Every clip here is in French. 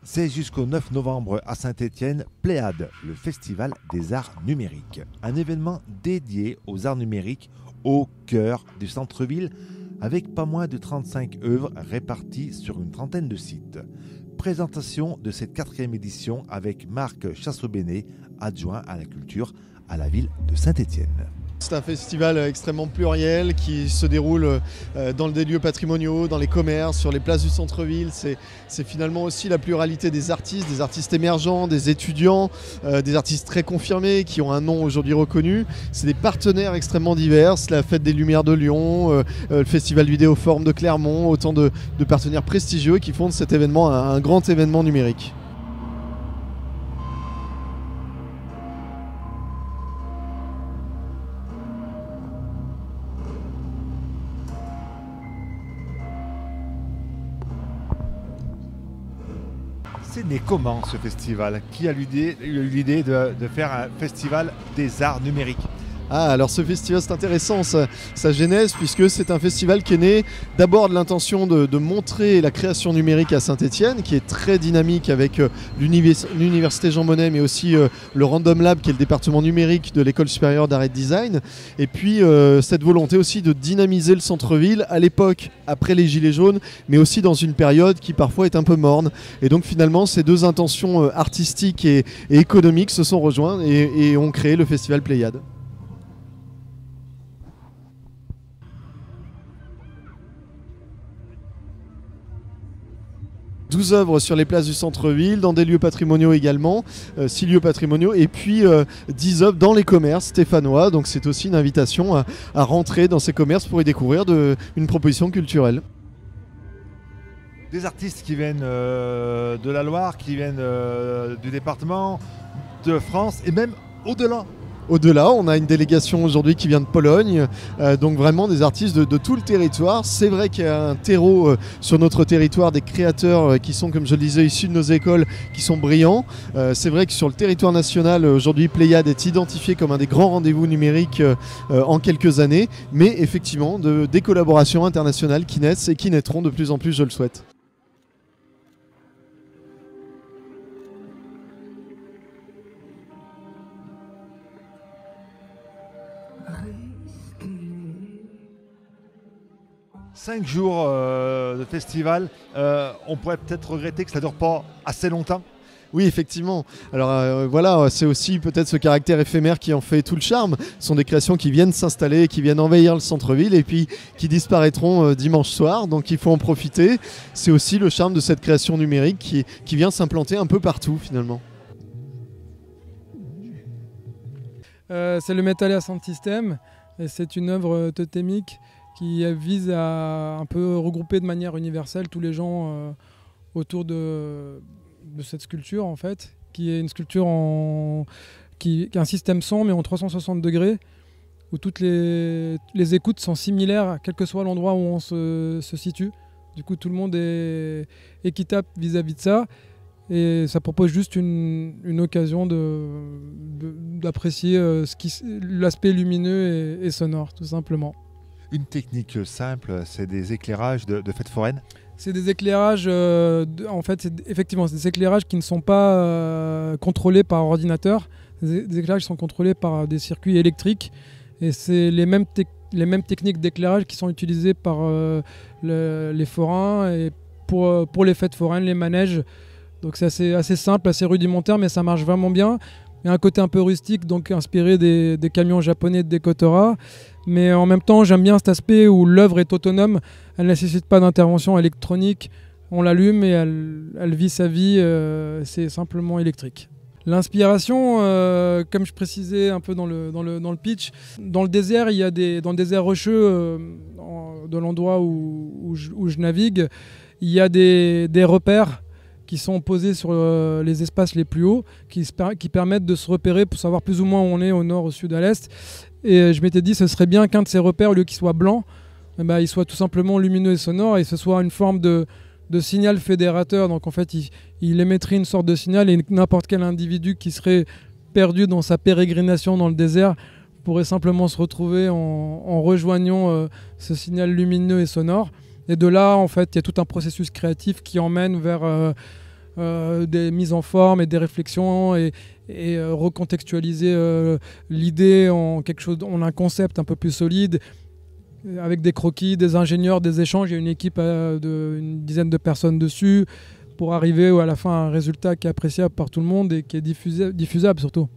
C'est jusqu'au 9 novembre à Saint-Étienne, Pléiade, le Festival des Arts Numériques. Un événement dédié aux arts numériques au cœur du centre-ville avec pas moins de 35 œuvres réparties sur une trentaine de sites. Présentation de cette 4e édition avec Marc Chassobénet, adjoint à la culture à la ville de Saint-Étienne. C'est un festival extrêmement pluriel qui se déroule dans des lieux patrimoniaux, dans les commerces, sur les places du centre-ville. C'est finalement aussi la pluralité des artistes émergents, des étudiants, des artistes très confirmés qui ont un nom aujourd'hui reconnu. C'est des partenaires extrêmement divers, la Fête des Lumières de Lyon, le Festival Vidéoforme de Clermont, autant de partenaires prestigieux qui font de cet événement un grand événement numérique. C'est né comment ce festival? Qui a eu l'idée de faire un festival des arts numériques? Alors ce festival, c'est intéressant, sa genèse, puisque c'est un festival qui est né d'abord de l'intention de montrer la création numérique à Saint-Étienne, qui est très dynamique avec l'université Jean Monnet, mais aussi le Random Lab, qui est le département numérique de l'École supérieure d'art et de design. Et puis cette volonté aussi de dynamiser le centre-ville à l'époque, après les Gilets jaunes, mais aussi dans une période qui parfois est un peu morne. Et donc finalement, ces deux intentions artistiques et économiques se sont rejointes et ont créé le festival Pléiade. 12 œuvres sur les places du centre-ville, dans des lieux patrimoniaux également, 6 lieux patrimoniaux, et puis 10 œuvres dans les commerces stéphanois. Donc c'est aussi une invitation à rentrer dans ces commerces pour y découvrir une proposition culturelle. Des artistes qui viennent de la Loire, qui viennent du département, de France et même au-delà. Au-delà, on a une délégation aujourd'hui qui vient de Pologne, donc vraiment des artistes de tout le territoire. C'est vrai qu'il y a un terreau sur notre territoire, des créateurs qui sont, comme je le disais, issus de nos écoles, qui sont brillants. C'est vrai que sur le territoire national, aujourd'hui, Pléiade est identifié comme un des grands rendez-vous numériques en quelques années, mais effectivement, des collaborations internationales qui naissent et qui naîtront de plus en plus, je le souhaite. Cinq jours de festival, on pourrait peut-être regretter que ça ne dure pas assez longtemps. Oui, effectivement. Alors voilà, c'est aussi peut-être ce caractère éphémère qui en fait tout le charme. Ce sont des créations qui viennent s'installer, qui viennent envahir le centre-ville et puis qui disparaîtront dimanche soir. Donc il faut en profiter. C'est aussi le charme de cette création numérique qui vient s'implanter un peu partout finalement. C'est le Metallia Sound System et c'est une œuvre totémique qui vise à un peu regrouper de manière universelle tous les gens autour de cette sculpture en fait, qui est une sculpture qui est un système son mais en 360 degrés, où toutes les écoutes sont similaires quel que soit l'endroit où on se situe. Du coup tout le monde est équitable vis-à-vis de ça. Et ça propose juste une occasion d'apprécier l'aspect lumineux et sonore, tout simplement. Une technique simple, c'est des éclairages de fêtes foraines. C'est des éclairages, en fait, effectivement, c'est des éclairages qui ne sont pas contrôlés par ordinateur. Des éclairages qui sont contrôlés par des circuits électriques. Et c'est les mêmes techniques d'éclairage qui sont utilisées par les forains et pour les fêtes foraines, les manèges. Donc c'est assez simple, assez rudimentaire, mais ça marche vraiment bien. Il y a un côté un peu rustique, donc inspiré des camions japonais de Decotora. Mais en même temps, j'aime bien cet aspect où l'œuvre est autonome. Elle ne nécessite pas d'intervention électronique. On l'allume et elle vit sa vie. C'est simplement électrique. L'inspiration, comme je précisais un peu dans le pitch, dans le désert, dans le désert rocheux, de l'endroit où je navigue, il y a des repères qui sont posés sur les espaces les plus hauts, qui permettent de se repérer pour savoir plus ou moins où on est, au nord, au sud, à l'est. Et je m'étais dit ce serait bien qu'un de ces repères, au lieu qu'il soit blanc, il soit tout simplement lumineux et sonore, et ce soit une forme de signal fédérateur. Donc en fait, il émettrait une sorte de signal, et n'importe quel individu qui serait perdu dans sa pérégrination dans le désert pourrait simplement se retrouver en rejoignant ce signal lumineux et sonore. Et de là, en fait, il y a tout un processus créatif qui emmène vers des mises en forme et des réflexions et recontextualiser l'idée en quelque chose, en un concept un peu plus solide, avec des croquis, des ingénieurs, des échanges. Il y a une équipe d'une dizaine de personnes dessus pour arriver à la fin à un résultat qui est appréciable par tout le monde et qui est diffusable surtout.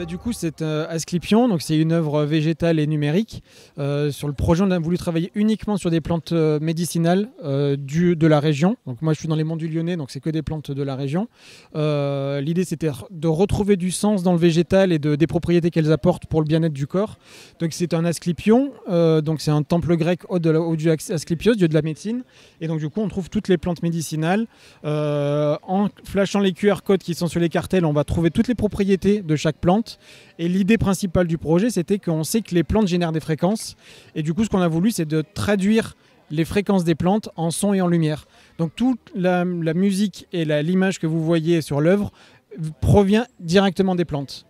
Du coup, c'est Asclepion, donc c'est une œuvre végétale et numérique. Sur le projet, on a voulu travailler uniquement sur des plantes médicinales de la région. Donc moi, je suis dans les monts du Lyonnais, donc c'est que des plantes de la région. L'idée, c'était de retrouver du sens dans le végétal et des propriétés qu'elles apportent pour le bien-être du corps. Donc c'est un Asclepion, donc c'est un temple grec au dieu Asclepios, dieu de la médecine. Et donc du coup, on trouve toutes les plantes médicinales. En flashant les QR codes qui sont sur les cartels, on va trouver toutes les propriétés de chaque plante. Et l'idée principale du projet, c'était qu'on sait que les plantes génèrent des fréquences. Et du coup, ce qu'on a voulu, c'est de traduire les fréquences des plantes en son et en lumière. Donc toute la musique et l'image que vous voyez sur l'œuvre provient directement des plantes.